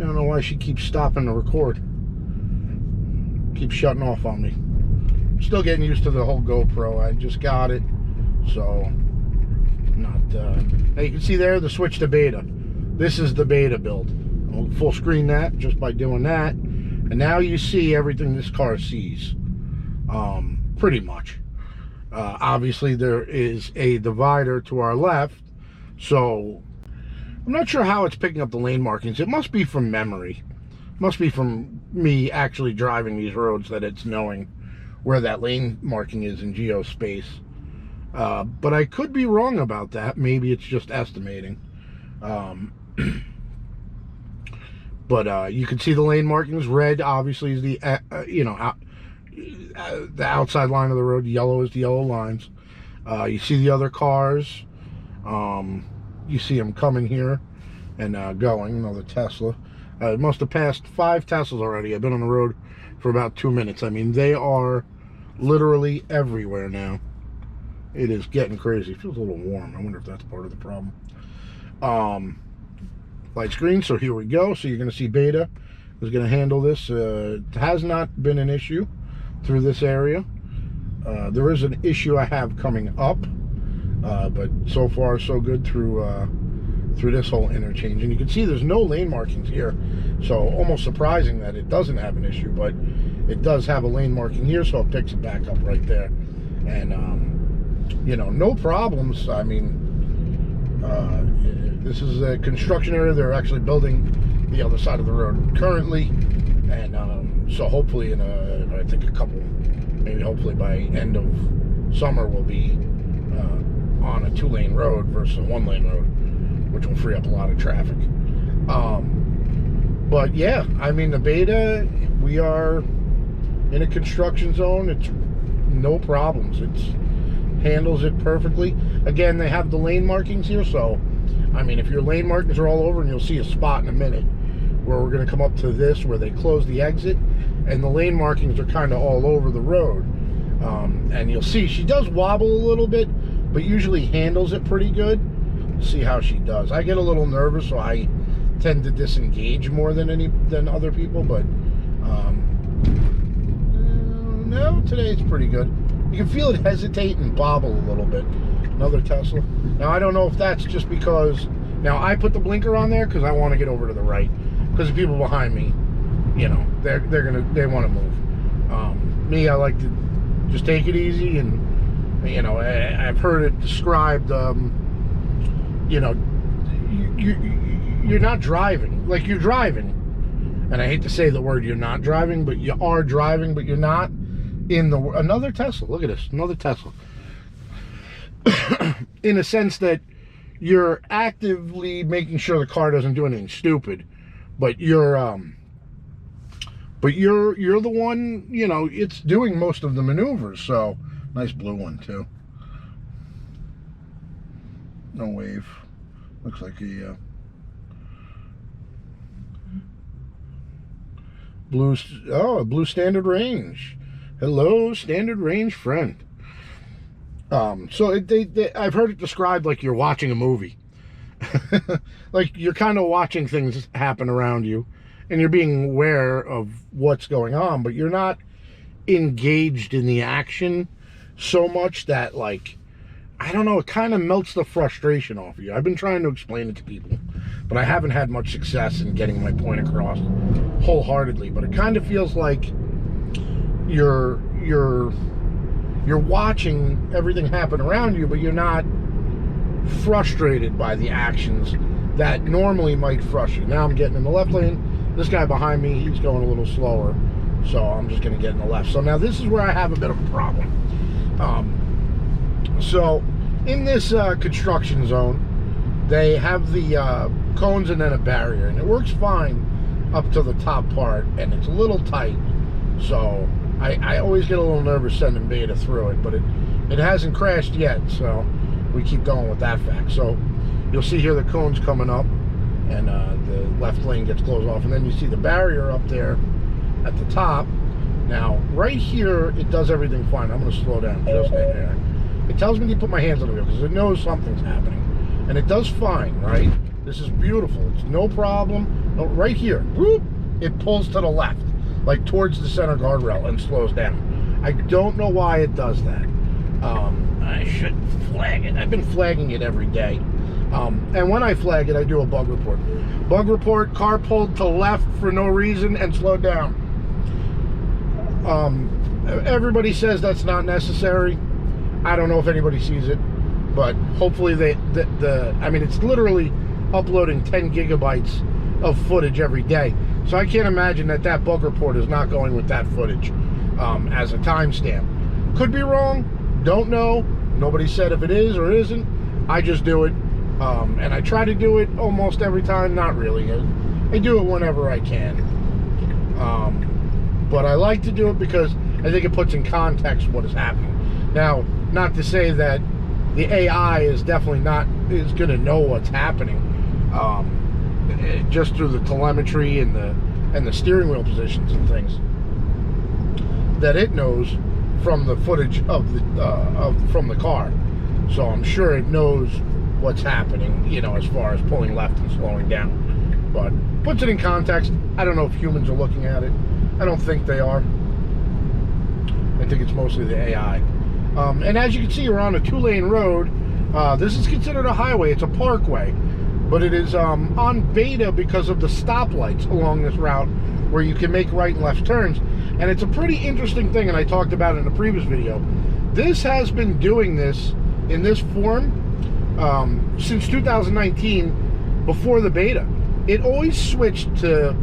I don't know why she keeps stopping to record. Keeps shutting off on me. Still getting used to the whole GoPro. I just got it, so not. Now you can see there the switch to beta. This is the beta build. I'll full screen that just by doing that, and now you see everything this car sees. Pretty much. Obviously, there is a divider to our left, so I'm not sure how it's picking up the lane markings. It must be from memory. It must be from me actually driving these roads that it's knowing where that lane marking is in geospace. But I could be wrong about that. Maybe it's just estimating. But you can see the lane markings. Red obviously is the the outside line of the road. Yellow is the yellow lines. You see the other cars. You see them coming here and going. Another Tesla. It must have passed 5 Teslas already. I've been on the road for about 2 minutes. I mean, they are literally everywhere now. It is getting crazy. It feels a little warm. I wonder if that's part of the problem. Light screen, so here we go. So you're going to see beta is going to handle this. It has not been an issue through this area. There is an issue I have coming up, but so far so good through this whole interchange. And you can see there's no lane markings here, so almost surprising that it doesn't have an issue, but it does have a lane marking here, so it picks it back up right there. And you know, no problems. I mean, this is a construction area. They're actually building the other side of the road currently, and so hopefully in I think a couple, maybe hopefully by end of summer, we'll be on a 2-lane road versus a 1-lane road, which will free up a lot of traffic. But yeah, I mean, the beta, we are in a construction zone. It's no problems. It's handles it perfectly. Again, they have the lane markings here, so I mean, if your lane markings are all over, and you'll see a spot in a minute where we're going to come up to this where they close the exit, and the lane markings are kind of all over the road. And you'll see she does wobble a little bit, but usually handles it pretty good. See how she does. I get a little nervous, so I tend to disengage more than other people, but no, today it's pretty good. You can feel it hesitate and bobble a little bit. Another Tesla. Now I don't know if that's just because now I put the blinker on there because I want to get over to the right, because the people behind me, you know, they want to move. Me, I like to just take it easy, and you know, I've heard it described. You know, you're not driving. Like, you're driving, and I hate to say the word you're not driving, but you are driving, but you're not in the... Another Tesla. Look at this. Another Tesla. In a sense that you're actively making sure the car doesn't do anything stupid, but you're the one, you know, it's doing most of the maneuvers. So nice blue one too. No wave. Looks like a blue. Oh, a blue standard range. Hello, standard range friend. So I've heard it described like you're watching a movie. Like you're kind of watching things happen around you, and you're being aware of what's going on, but you're not engaged in the action so much that, like, I don't know, it kind of melts the frustration off of you. I've been trying to explain it to people, but I haven't had much success in getting my point across wholeheartedly. But it kind of feels like you're watching everything happen around you, but you're not frustrated by the actions that normally might frustrate you. Now I'm getting in the left lane. This guy behind me, he's going a little slower, so I'm just going to get in the left. So now this is where I have a bit of a problem. So in this construction zone, they have the cones and then a barrier, and it works fine up to the top part, and it's a little tight. So I always get a little nervous sending beta through it, but it hasn't crashed yet, so we keep going with that fact. So you'll see here the cone's coming up, and the left lane gets closed off, and then you see the barrier up there at the top. Now right here it does everything fine. I'm going to slow down just a hair. It tells me to put my hands on the wheel because it knows something's happening, and it does fine, right? This is beautiful. It's no problem. right here, whoop, it pulls to the left, like towards the center guardrail, and slows down. I don't know why it does that. I should flag it. I've been flagging it every day. And when I flag it, I do a bug report. Bug report, car pulled to left for no reason and slowed down. Everybody says that's not necessary. I don't know if anybody sees it, but hopefully I mean, it's literally uploading 10 gigabytes of footage every day. So I can't imagine that bug report is not going with that footage as a timestamp. Could be wrong. Don't know. Nobody said if it is or isn't. I just do it. And I try to do it almost every time. Not really. I do it whenever I can. But I like to do it because I think it puts in context what is happening. Now, not to say that the AI is definitely going to know what's happening. Just through the telemetry and the steering wheel positions and things that it knows from the footage from the car. So I'm sure it knows what's happening, you know, as far as pulling left and slowing down. But puts it in context. I don't know if humans are looking at it. I don't think they are. I think it's mostly the AI. And as you can see, we're on a 2-lane road. This is considered a highway. It's a parkway. But it is on beta because of the stoplights along this route where you can make right and left turns. And it's a pretty interesting thing, and I talked about it in a previous video. This has been doing this in this form since 2019, before the beta. It always switched to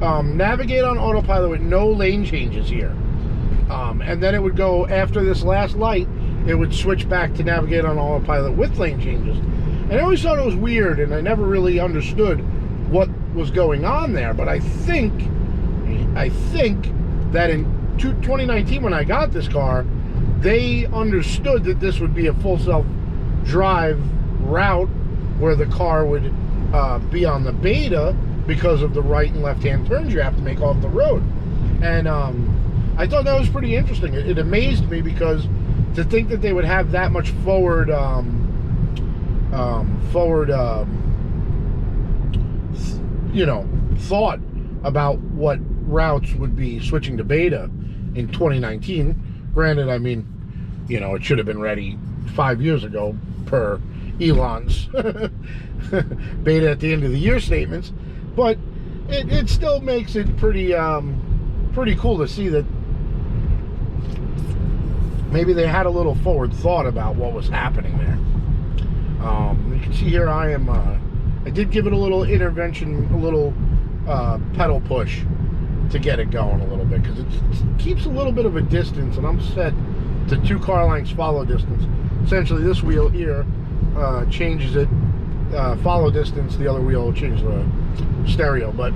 navigate on autopilot with no lane changes here. And then it would go, after this last light, it would switch back to navigate on autopilot with lane changes. And I always thought it was weird, and I never really understood what was going on there. But I think that in 2019, when I got this car, they understood that this would be a full self-drive route where the car would be on the beta because of the right and left-hand turns you have to make off the road. And I thought that was pretty interesting. It amazed me, because to think that they would have that much forward you know, thought about what routes would be switching to beta in 2019. Granted, I mean, you know, it should have been ready 5 years ago per Elon's beta at the end of the year statements, but it still makes it pretty cool to see that maybe they had a little forward thought about what was happening there. You can see here I did give it a little intervention, a little pedal push to get it going a little bit, because it keeps a little bit of a distance, and I'm set to 2 car lengths follow distance. Essentially, this wheel here changes it follow distance, the other wheel will change the stereo, but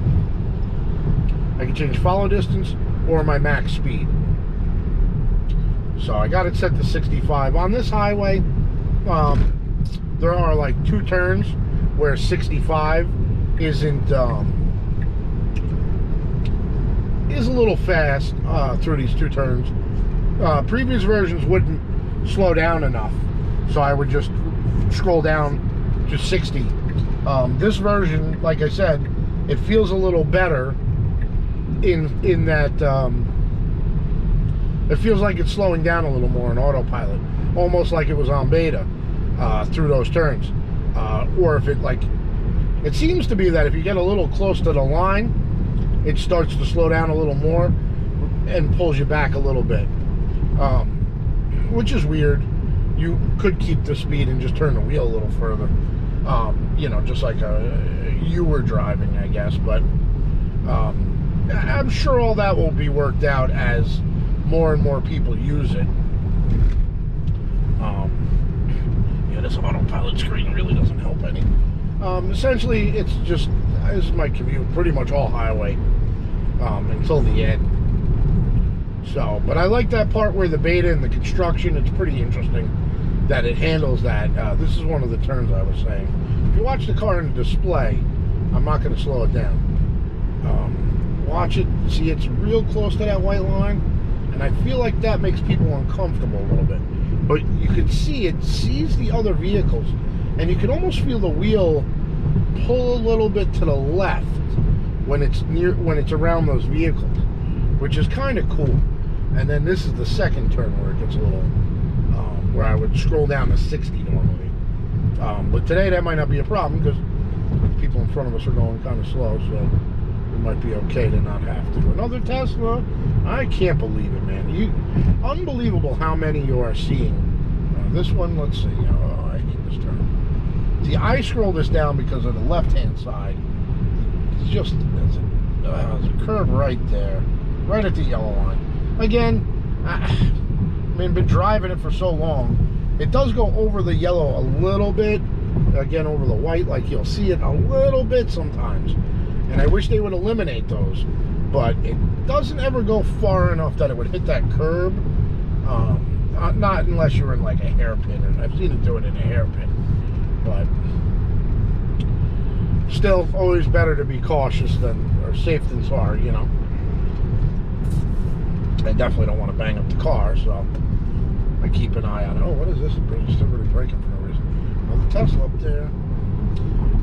I can change follow distance or my max speed. So I got it set to 65. On this highway, there are like 2 turns where 65 isn't is a little fast through these 2 turns. Previous versions wouldn't slow down enough, so I would just scroll down to 60. This version, like I said, it feels a little better in that it feels like it's slowing down a little more in autopilot, almost like it was on beta through those turns. Or if it seems to be that if you get a little close to the line, it starts to slow down a little more and pulls you back a little bit, which is weird. You could keep the speed and just turn the wheel a little further, you know, just like you were driving, I guess. But I'm sure all that will be worked out as more and more people use it. Yeah, this autopilot screen really doesn't help any. Essentially, it's just, this is my commute, pretty much all highway until the end. So, but I like that part where the beta and the construction, it's pretty interesting that it handles that. This is one of the turns I was saying. If you watch the car in the display, I'm not going to slow it down. Watch it, see it's real close to that white line, and I feel like that makes people uncomfortable a little bit. But you can see it sees the other vehicles, and you can almost feel the wheel pull a little bit to the left when it's around those vehicles, which is kind of cool. And then this is the second turn where it gets a little, where I would scroll down to 60 normally. But today that might not be a problem because people in front of us are going kind of slow, so it might be okay to not have to. Another Tesla? I can't believe it, man. Unbelievable how many you are seeing. This one, let's see. Oh, I hate this turn. See, I scroll this down because of the left-hand side. It's just, there's a curb right there, right at the yellow line. Again, I've been driving it for so long. It does go over the yellow a little bit, again over the white, like you'll see it a little bit sometimes. And I wish they would eliminate those, but it doesn't ever go far enough that it would hit that curb. Not unless you're in like a hairpin, and I've seen it do it in a hairpin. But still, always better to be cautious or safe than sorry, you know. I definitely don't want to bang up the car, so I keep an eye on it. Oh, what is this? It's still really braking for no reason. Well, the Tesla up there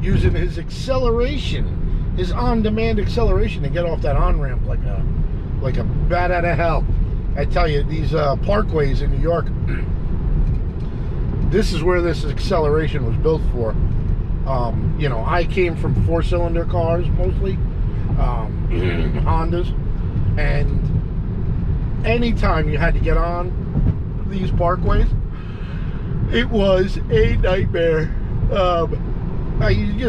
using his acceleration, his on-demand acceleration to get off that on-ramp like a bat out of hell. I tell you, these parkways in New York, this is where this acceleration was built for. You know, I came from 4-cylinder cars mostly, Hondas, and anytime you had to get on these parkways, it was a nightmare. You